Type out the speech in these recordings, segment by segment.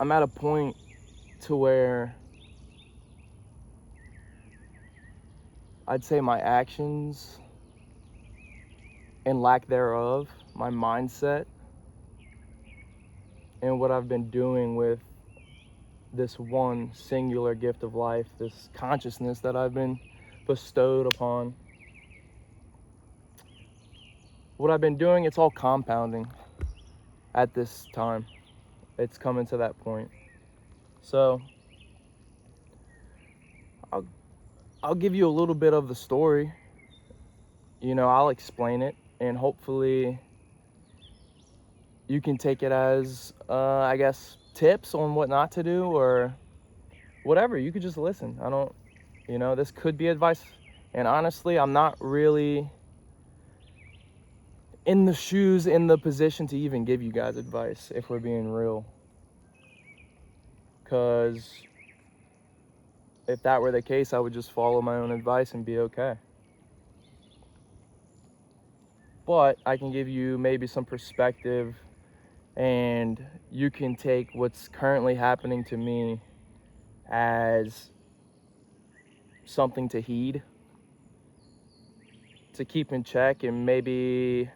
I'm at a point to where I'd say my actions and lack thereof, my mindset, and what I've been doing with this one singular gift of life, this consciousness that I've been bestowed upon. What I've been doing, it's all compounding at this time. It's coming to that point. So I'll give you a little bit of the story. I'll explain it, and hopefully you can take it as, I guess, tips on what not to do or whatever. You could just listen. This could be advice. And honestly, I'm not really in the position to even give you guys advice, if we're being real. Because if that were the case, I would just follow my own advice and be okay. But I can give you maybe some perspective, and you can take what's currently happening to me as something to heed, to keep in check, and maybe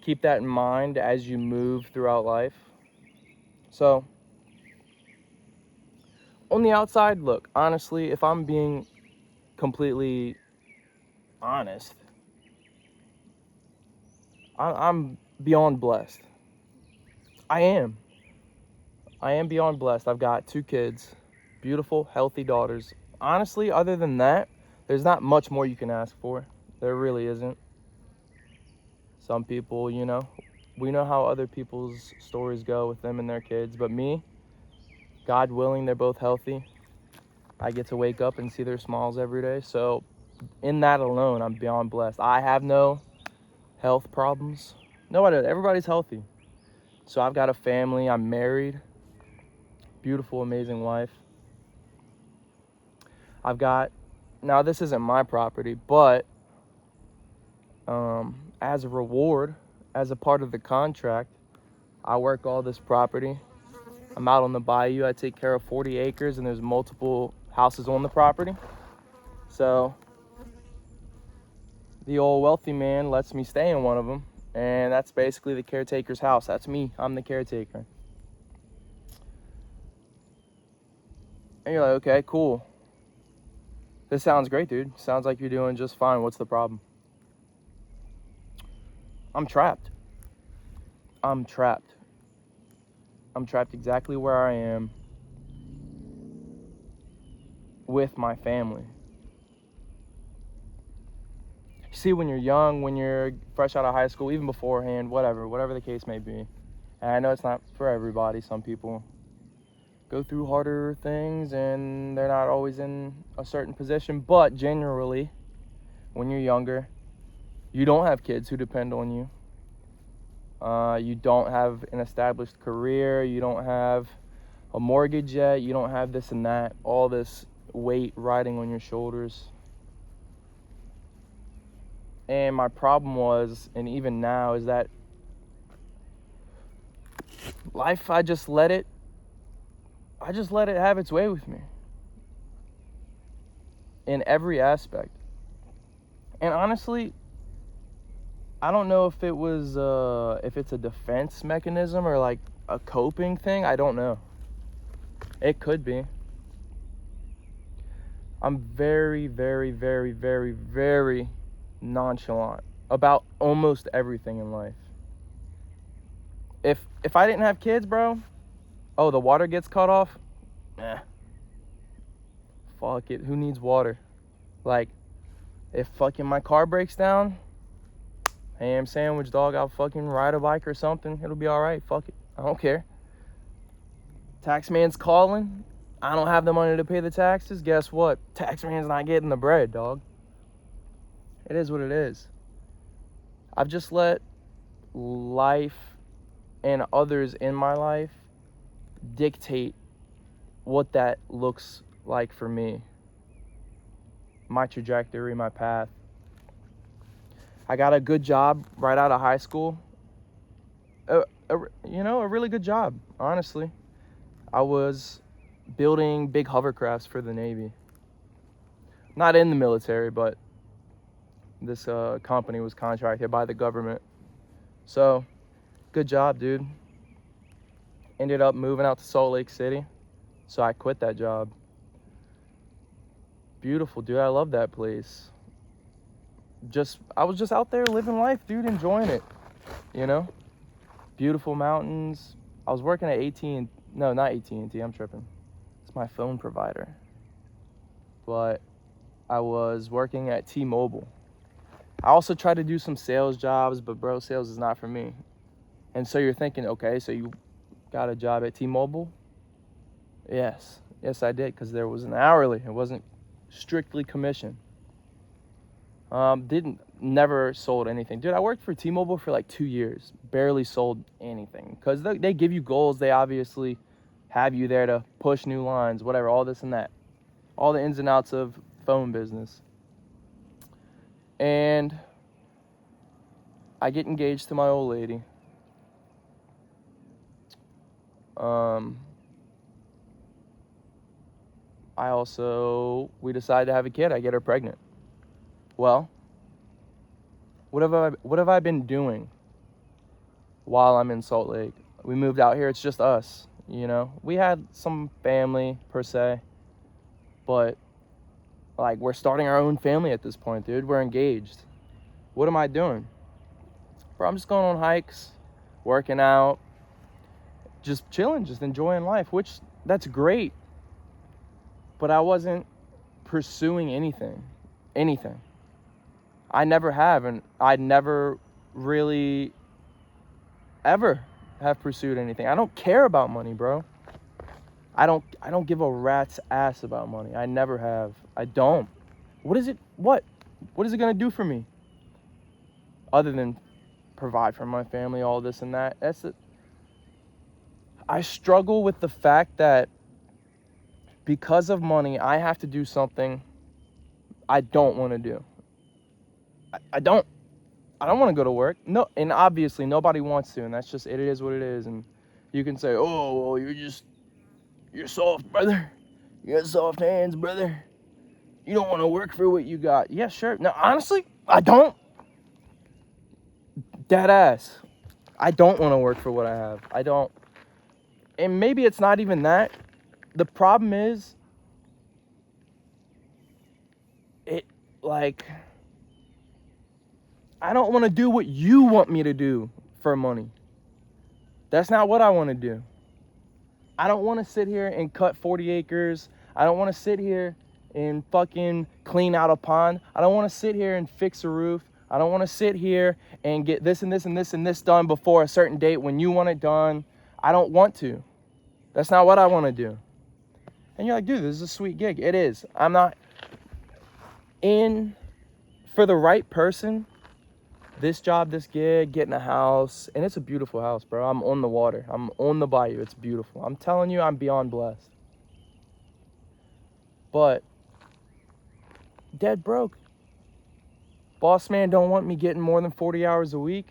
keep that in mind as you move throughout life. So, on the outside, look, honestly, if I'm being completely honest, I'm beyond blessed. I am beyond blessed. I've got 2 kids, beautiful, healthy daughters. Honestly, other than that, there's not much more you can ask for. There really isn't. Some people, we know how other people's stories go with them and their kids, but me, God willing, they're both healthy. I get to wake up and see their smiles every day. So in that alone, I'm beyond blessed. I have no health problems. Nobody, everybody's healthy. So I've got a family. I'm married. Beautiful, amazing wife. Now this isn't my property, but as a reward, as a part of the contract, I work all this property. I'm out on the bayou. I take care of 40 acres, and there's multiple houses on the property. So the old wealthy man lets me stay in one of them, and that's basically the caretaker's house. That's me. I'm the caretaker. And you're like, okay, cool. This sounds great, dude. Sounds like you're doing just fine. What's the problem? I'm trapped. I'm trapped exactly where I am with my family. See, when you're young, when you're fresh out of high school, even beforehand, whatever the case may be. And I know it's not for everybody. Some people go through harder things and they're not always in a certain position. But generally, when you're younger, you don't have kids who depend on you. You don't have an established career. You don't have a mortgage yet. You don't have this and that, all this weight riding on your shoulders. And my problem was, and even now, is that life, I just let it have its way with me in every aspect. And honestly, I don't know if it's a defense mechanism or like a coping thing. I don't know. It could be. I'm very, very, very, very, very nonchalant about almost everything in life. If I didn't have kids, bro, the water gets cut off. Fuck it. Who needs water? Like, if fucking my car breaks down, ham sandwich, dog, I'll fucking ride a bike or something. It'll be all right. Fuck it. I don't care. Taxman's calling. I don't have the money to pay the taxes. Guess what? Taxman's not getting the bread, dog. It is what it is. I've just let life and others in my life dictate what that looks like for me. My trajectory, my path. I got a good job right out of high school. A really good job, honestly. I was building big hovercrafts for the Navy. Not in the military, but this company was contracted by the government. So, good job, dude. Ended up moving out to Salt Lake City, so I quit that job. Beautiful, dude. I love that place. I was just out there living life, dude, enjoying it. You know, beautiful mountains. I was working at no, not AT&T. I'm tripping. It's my phone provider. But I was working at T-Mobile. I also tried to do some sales jobs, but bro, sales is not for me. And so you're thinking, okay, so you got a job at T-Mobile? Yes, I did, because there was an hourly. It wasn't strictly commission. Never sold anything. Dude, I worked for T-Mobile for like 2 years. Barely sold anything. Because they give you goals. They obviously have you there to push new lines, whatever, all this and that. All the ins and outs of phone business. And I get engaged to my old lady. We decided to have a kid. I get her pregnant. Well, what have I been doing while I'm in Salt Lake? We moved out here. It's just us, you know. We had some family per se, but like we're starting our own family at this point, dude. We're engaged. What am I doing? Bro, I'm just going on hikes, working out, just chilling, just enjoying life, which that's great. But I wasn't pursuing anything. I never have, and I never really ever have pursued anything. I don't care about money, bro. I don't give a rat's ass about money. I never have. I don't. What is it gonna do for me? Other than provide for my family, all this and that. That's it. I struggle with the fact that because of money, I have to do something I don't want to do. I don't want to go to work. No, and obviously nobody wants to, and that's just, it is what it is. And you can say, oh, well, you're soft, brother. You got soft hands, brother. You don't want to work for what you got. Yeah, sure. No, honestly, I don't. Dead ass. I don't want to work for what I have. I don't. And maybe it's not even that. The problem is, I don't want to do what you want me to do for money. That's not what I want to do. I don't want to sit here and cut 40 acres. I don't want to sit here and fucking clean out a pond. I don't want to sit here and fix a roof. I don't want to sit here and get this and this and this and this done before a certain date when you want it done. I don't want to. That's not what I want to do. And you're like, dude, this is a sweet gig. It is. I'm not in for the right person. This job, this gig, getting a house, and it's a beautiful house, bro. I'm on the water. I'm on the bayou. It's beautiful. I'm telling you, I'm beyond blessed. But dead broke. Boss man don't want me getting more than 40 hours a week.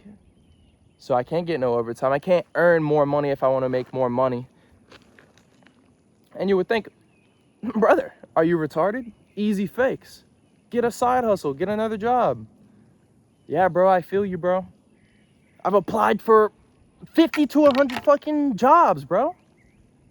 So I can't get no overtime. I can't earn more money if I want to make more money. And you would think, brother, are you retarded? Easy fix. Get a side hustle. Get another job. Yeah, bro, I feel you, bro. I've applied for 50 to 100 fucking jobs, bro.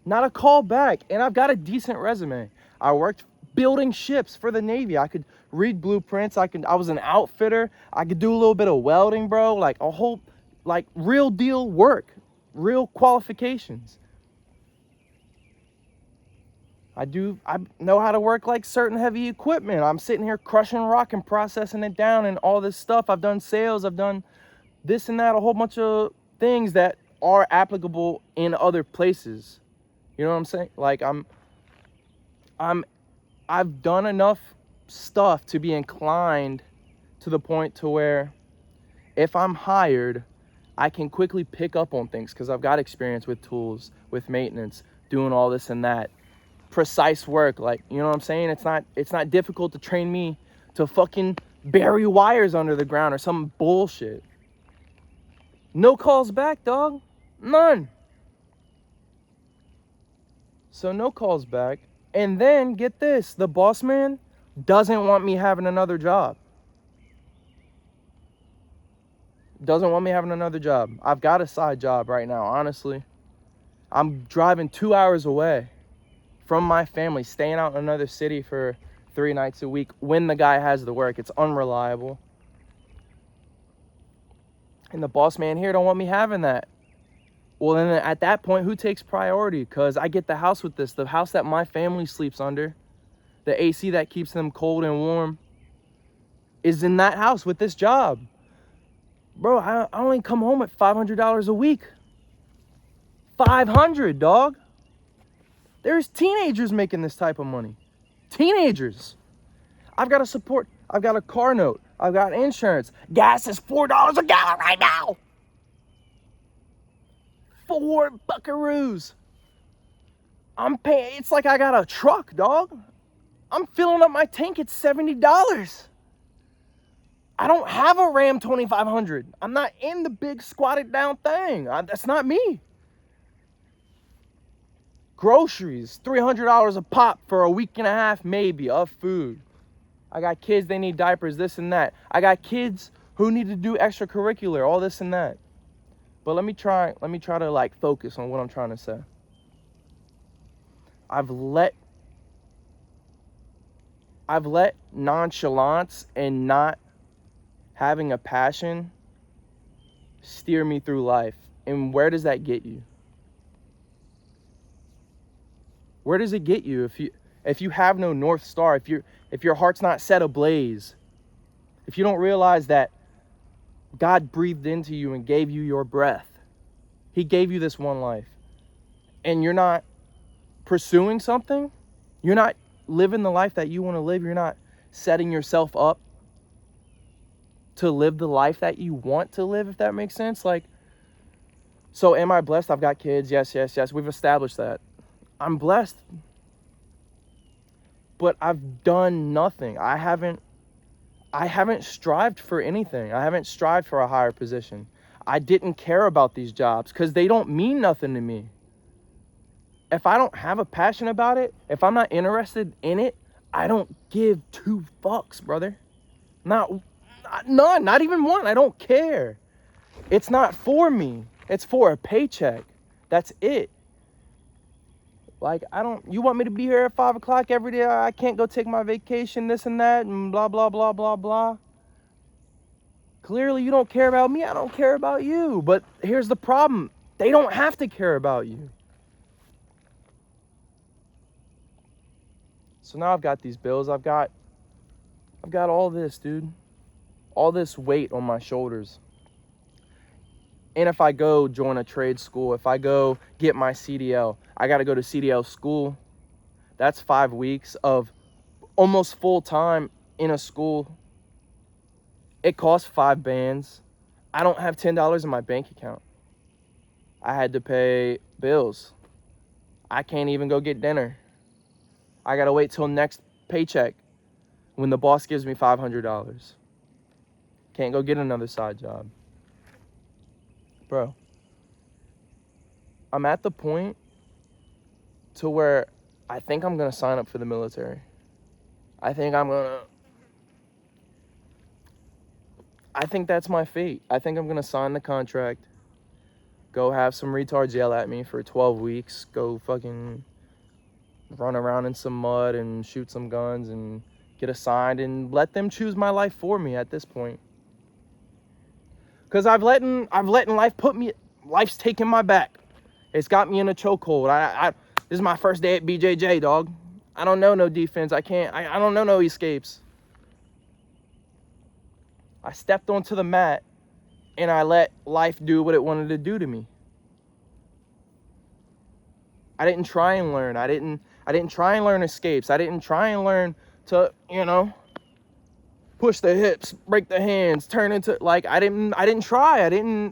Not a call back. And I've got a decent resume. I worked building ships for the Navy. I could read blueprints. I was an outfitter. I could do a little bit of welding, bro. Like a whole, like real deal work. Real qualifications. I know how to work like certain heavy equipment. I'm sitting here crushing rock and processing it down and all this stuff. I've done sales. I've done this and that, a whole bunch of things that are applicable in other places. You know what I'm saying? Like I've done enough stuff to be inclined to the point to where if I'm hired, I can quickly pick up on things because I've got experience with tools, with maintenance, doing all this and that. Precise work, like, you know what I'm saying? It's not difficult to train me to fucking bury wires under the ground or some bullshit. No calls back, dog. None. So no calls back. And then get this, the boss man doesn't want me having another job. Doesn't want me having another job. I've got a side job right now, honestly. I'm driving 2 hours away from my family, staying out in another city for 3 nights a week when the guy has the work. It's unreliable. And the boss man here don't want me having that. Well, then at that point, who takes priority? Because I get the house with this, the house that my family sleeps under, the AC that keeps them cold and warm is in that house with this job. Bro, I only come home at $500 a week. 500, dog. There's teenagers making this type of money. Teenagers. I've got to support. I've got a car note. I've got insurance. Gas is $4 a gallon right now. 4 buckaroos. I'm paying. It's like I got a truck, dog. I'm filling up my tank at $70. I don't have a Ram 2500. I'm not in the big squatted down thing. That's not me. Groceries, $300 a pop for a week and a half maybe of food. I got kids, they need diapers, this and that. I got kids who need to do extracurricular, all this and that. But let me try to like focus on what I'm trying to say. I've let nonchalance and not having a passion steer me through life. And where does that get you? Where does it get you if you have no North Star, if your heart's not set ablaze, if you don't realize that God breathed into you and gave you your breath, He gave you this one life, and you're not pursuing something, you're not living the life that you want to live, you're not setting yourself up to live the life that you want to live, if that makes sense. Like, so am I blessed? I've got kids. Yes. We've established that. I'm blessed. But I've done nothing. I haven't strived for anything. I haven't strived for a higher position. I didn't care about these jobs because they don't mean nothing to me. If I don't have a passion about it, if I'm not interested in it, I don't give 2 fucks, brother. None, not even one. I don't care. It's not for me. It's for a paycheck. That's it. Like, you want me to be here at 5 o'clock every day? I can't go take my vacation, this and that, and blah, blah, blah, blah, blah. Clearly, you don't care about me. I don't care about you. But here's the problem. They don't have to care about you. So now I've got these bills. I've got all this, dude. All this weight on my shoulders. And if I go join a trade school, if I go get my CDL, I got to go to CDL school. That's 5 weeks of almost full time in a school. It costs 5 bands. I don't have $10 in my bank account. I had to pay bills. I can't even go get dinner. I got to wait till next paycheck when the boss gives me $500. Can't go get another side job. Bro, I'm at the point to where I think I'm going to sign up for the military. I think that's my fate. I think I'm going to sign the contract, go have some retards yell at me for 12 weeks, go fucking run around in some mud and shoot some guns and get assigned and let them choose my life for me at this point. Because I've let life life's taken my back. It's got me in a chokehold. This is my first day at BJJ, dog. I don't know no defense. I don't know no escapes. I stepped onto the mat and I let life do what it wanted to do to me. I didn't try and learn. I didn't try and learn escapes. I didn't try and learn to, push the hips, break the hands, turn into, like, I didn't try.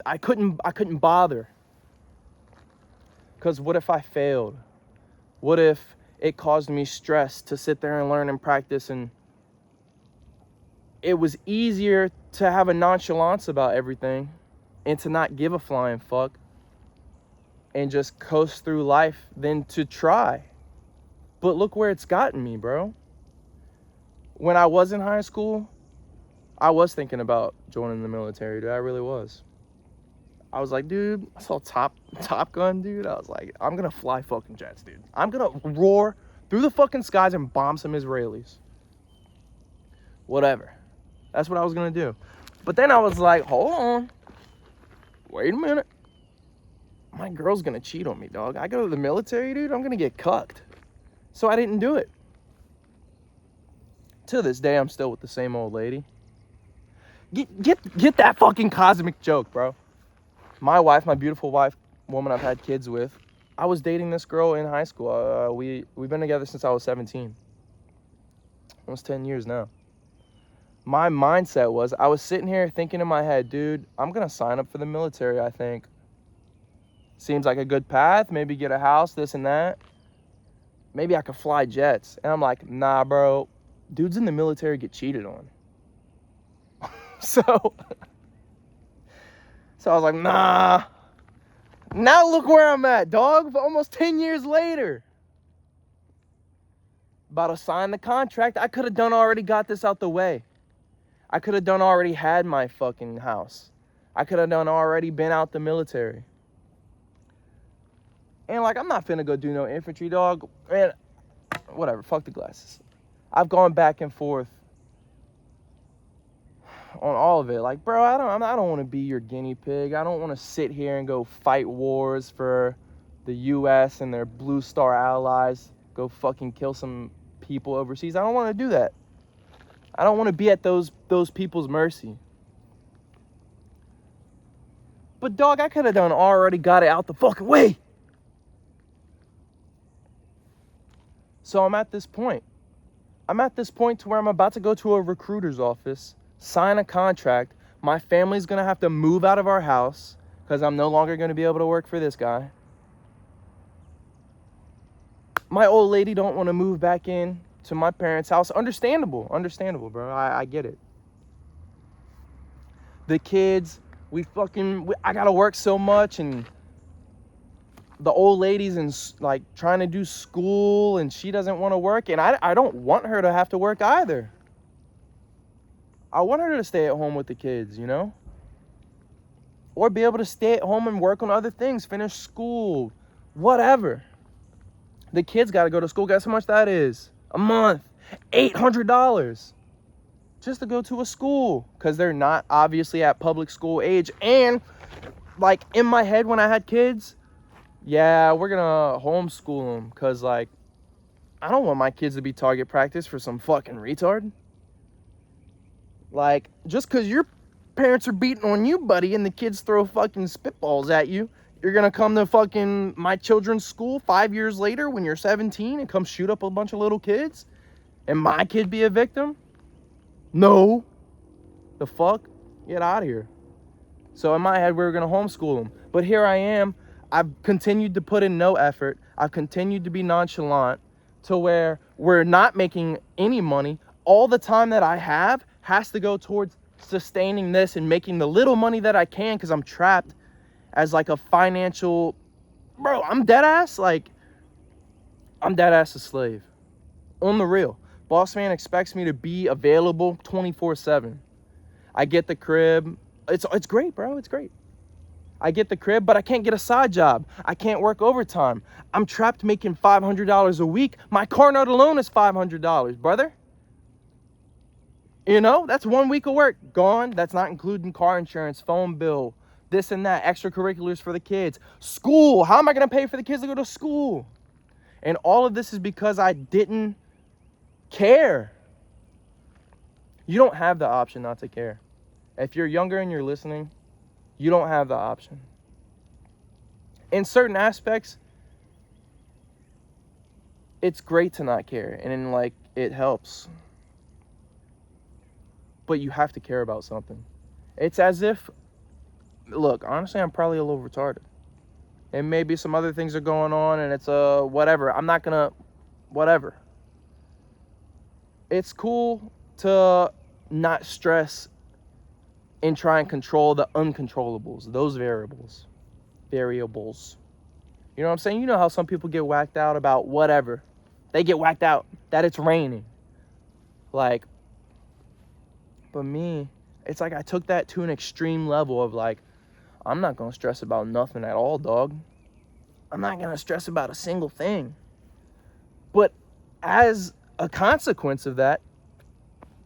I couldn't bother. Because what if I failed? What if it caused me stress to sit there and learn and practice, and it was easier to have a nonchalance about everything and to not give a flying fuck and just coast through life than to try But look where it's gotten me, bro. When I was in high school, I was thinking about joining the military, dude. I really was. I was like, dude, I saw Top Gun, dude. I was like, I'm gonna fly fucking jets, dude. I'm gonna roar through the fucking skies and bomb some Israelis. Whatever. That's what I was gonna do. But then I was like, hold on. Wait a minute. My girl's gonna cheat on me, dog. I go to the military, dude. I'm gonna get cucked. So I didn't do it. To this day, I'm still with the same old lady. Get that fucking cosmic joke, bro. My wife, my beautiful wife, woman I've had kids with, I was dating this girl in high school. We've been together since I was 17. Almost 10 years now. My mindset was, I was sitting here thinking in my head, dude, I'm going to sign up for the military, I think. Seems like a good path. Maybe get a house, this and that. Maybe I could fly jets. And I'm like, nah, bro. Dudes in the military get cheated on. So I was like, nah. Now look where I'm at, dog. Almost 10 years later. About to sign the contract. I could have done already got this out the way. I could have done already had my fucking house. I could have done already been out the military. And like, I'm not finna go do no infantry, dog. Man, whatever, fuck the glasses. I've gone back and forth on all of it. Like, bro, I don't want to be your guinea pig. I don't want to sit here and go fight wars for the U.S. and their Blue Star allies. Go fucking kill some people overseas. I don't want to do that. I don't want to be at those people's mercy. But dog, I could have done already got it out the fucking way. So I'm at this point. I'm at this point to where I'm about to go to a recruiter's office, sign a contract. My family's going to have to move out of our house because I'm no longer going to be able to work for this guy. My old lady don't want to move back in to my parents' house. Understandable, bro. I get it. The kids, I got to work so much, and the old lady's in like trying to do school and she doesn't want to work, and I don't want her to have to work either. I want her to stay at home with the kids, you know? Or be able to stay at home and work on other things, finish school, whatever. The kids got to go to school. Guess how much that is? A month. $800 just to go to a school because they're not obviously at public school age. And like in my head when I had kids, yeah, we're gonna homeschool them because like I don't want my kids to be target practice for some fucking retard. Like, just because your parents are beating on you, buddy, and the kids throw fucking spitballs at you, you're gonna come to fucking my children's school 5 years later when you're 17 and come shoot up a bunch of little kids and my kid be a victim? No. The fuck? Get out of here. So in my head, we were gonna homeschool them. But here I am. I've continued to put in no effort. I've continued to be nonchalant to where we're not making any money. All the time that I have has to go towards sustaining this and making the little money that I can because I'm trapped as like a financial... Bro, I'm dead ass a slave. On the real. Boss man expects me to be available 24/7. I get the crib. It's great, bro. It's great. I get the crib, but I can't get a side job. I can't work overtime. I'm trapped making $500 a week. My car note alone is $500, brother. You know, that's 1 week of work gone. That's not including car insurance, phone bill, this and that, extracurriculars for the kids. School. How am I going to pay for the kids to go to school? And all of this is because I didn't care. You don't have the option not to care. If you're younger and you're listening, you don't have the option. In certain aspects, it's great to not care, and like it helps. But you have to care about something. It's as if, look, honestly, I'm probably a little retarded. And maybe some other things are going on and it's whatever. I'm not gonna, whatever. It's cool to not stress and try and control the uncontrollables, those variables. You know what I'm saying? You know how some people get whacked out about whatever. They get whacked out that it's raining. Like, but me, it's like I took that to an extreme level of like, I'm not going to stress about nothing at all, dog. I'm not going to stress about a single thing. But as a consequence of that,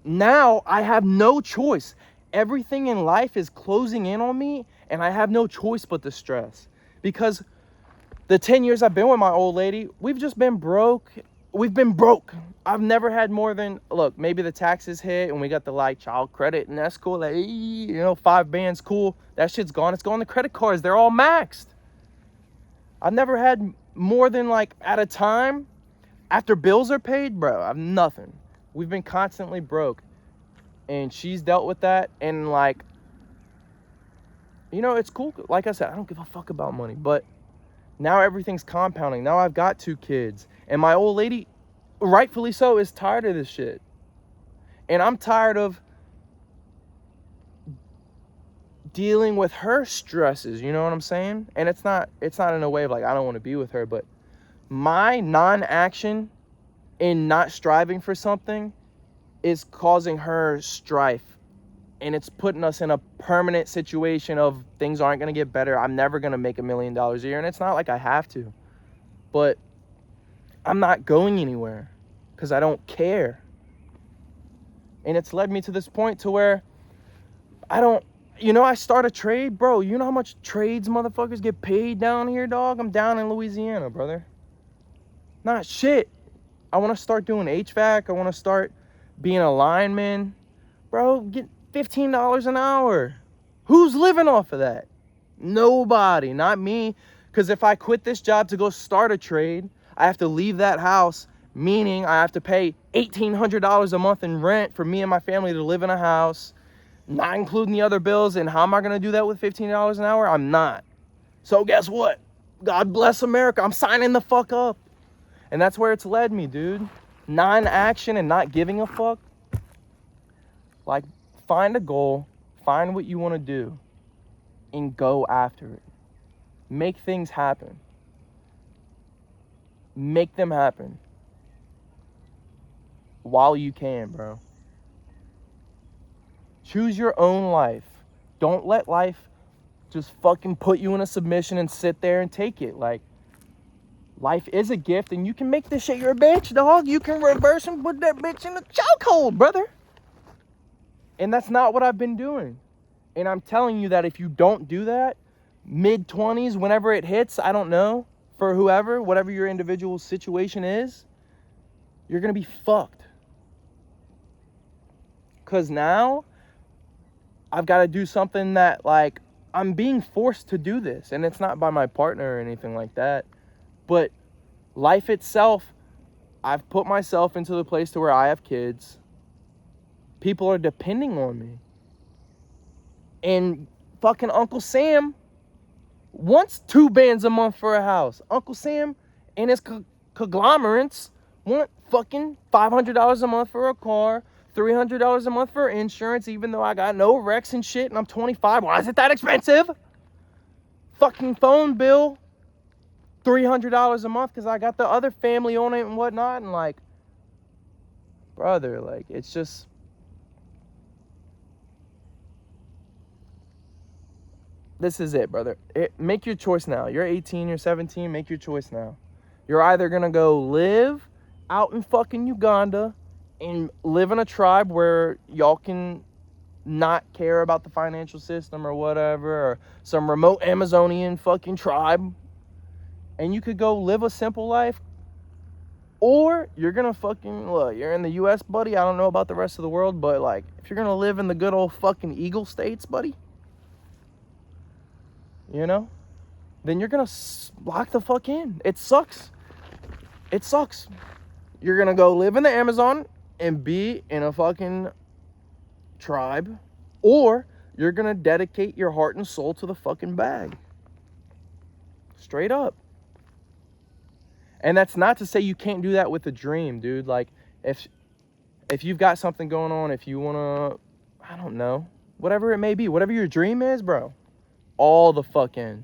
now I have no choice. Everything in life is closing in on me, and I have no choice but to stress. Because the 10 years I've been with my old lady, we've just been broke. We've been broke. I've never had more than, look, maybe the taxes hit and we got the like child credit, and that's cool. Like, you know, 5 bands, cool. That shit's gone. It's going to credit cards. They're all maxed. I've never had more than like at a time. After bills are paid, bro, I've nothing. We've been constantly broke. And she's dealt with that. And like, you know, it's cool. Like I said, I don't give a fuck about money. But now everything's compounding. Now I've got 2 kids. And my old lady, rightfully so, is tired of this shit. And I'm tired of dealing with her stresses. You know what I'm saying? And it's not in a way of like, I don't want to be with her. But my non-action in not striving for something is causing her strife. And it's putting us in a permanent situation of things aren't going to get better. I'm never going to make $1 million a year. And it's not like I have to. But I'm not going anywhere because I don't care. And it's led me to this point to where I start a trade, bro. You know how much trades motherfuckers get paid down here, dog? I'm down in Louisiana, brother. Not shit. I want to start doing HVAC. I want to start being a lineman. Bro, get $15 an hour. Who's living off of that? Nobody, not me. Because if I quit this job to go start a trade, I have to leave that house, meaning I have to pay $1,800 a month in rent for me and my family to live in a house, not including the other bills. And how am I going to do that with $15 an hour? I'm not. So guess what? God bless America. I'm signing the fuck up. And that's where it's led me, dude. Non-action and not giving a fuck. Like, find a goal, find what you want to do, and go after it. Make things happen. Make them happen. While you can, bro. Choose your own life. Don't let life just fucking put you in a submission and sit there and take it. Like, life is a gift, and you can make this shit your bitch, dog. You can reverse and put that bitch in the chokehold, brother. And that's not what I've been doing. And I'm telling you that if you don't do that, mid-20s, whenever it hits, I don't know, for whoever, whatever your individual situation is, you're going to be fucked. Because now, I've got to do something that, like, I'm being forced to do this. And it's not by my partner or anything like that. But life itself, I've put myself into the place to where I have kids. People are depending on me. And fucking Uncle Sam wants 2 bands a month for a house. Uncle Sam and his conglomerates want fucking $500 a month for a car, $300 a month for insurance, even though I got no wrecks and shit and I'm 25. Why is it that expensive? Fucking phone bill, $300 a month because I got the other family on it and whatnot. And like, brother, like, it's just... This is it, brother. Make your choice now. You're 18, you're 17, make your choice now. You're either going to go live out in fucking Uganda and live in a tribe where y'all can not care about the financial system or whatever, or some remote Amazonian fucking tribe, and you could go live a simple life, or you're going to fucking, look, you're in the U.S., buddy. I don't know about the rest of the world, but like, if you're going to live in the good old fucking Eagle States, buddy, you know, then you're going to lock the fuck in. It sucks. It sucks. You're going to go live in the Amazon and be in a fucking tribe, or you're going to dedicate your heart and soul to the fucking bag. Straight up. And that's not to say you can't do that with a dream, dude. Like, if you've got something going on, if you want to, I don't know, whatever it may be, whatever your dream is, bro, all the fuck in.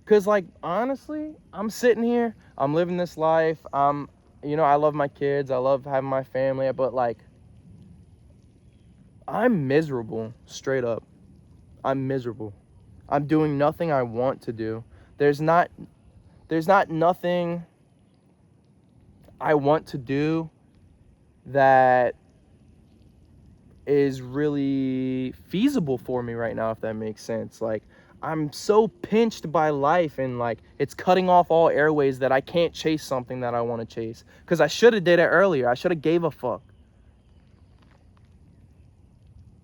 Because, like, honestly, I'm sitting here, I'm living this life. I love my kids. I love having my family. But, like, I'm miserable, straight up. I'm miserable. I'm doing nothing I want to do. There's not nothing I want to do that is really feasible for me right now, if that makes sense. Like, I'm so pinched by life, and like it's cutting off all airways that I can't chase something that I want to chase, because I should have did it earlier. I should have gave a fuck.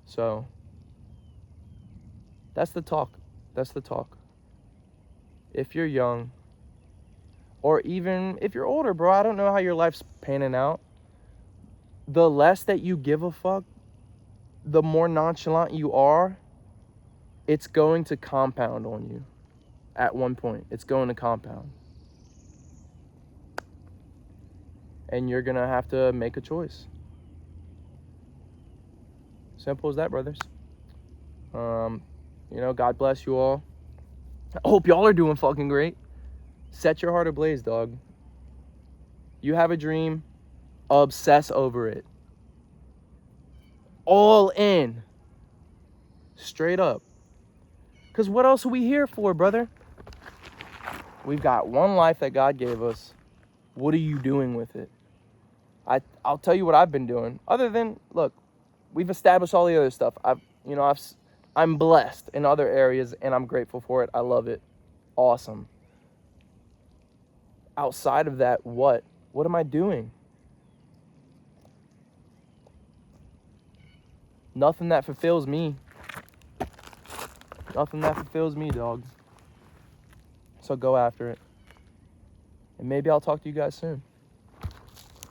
So that's the talk. If you're young, or even if you're older, bro, I don't know how your life's panning out. The less that you give a fuck, the more nonchalant you are, it's going to compound on you. At one point, it's going to compound. And you're going to have to make a choice. Simple as that, brothers. God bless you all. I hope y'all are doing fucking great. Set your heart ablaze, dog. You have a dream, obsess over it. All in. Straight up. Because what else are we here for, brother? We've got one life that God gave us. What are you doing with it? I'll tell you what I've been doing. Other than, look, we've established all the other stuff. I'm blessed in other areas, and I'm grateful for it. I love it. Awesome. Outside of that, what? What am I doing? Nothing that fulfills me. Nothing that fulfills me, dog. So go after it. And maybe I'll talk to you guys soon.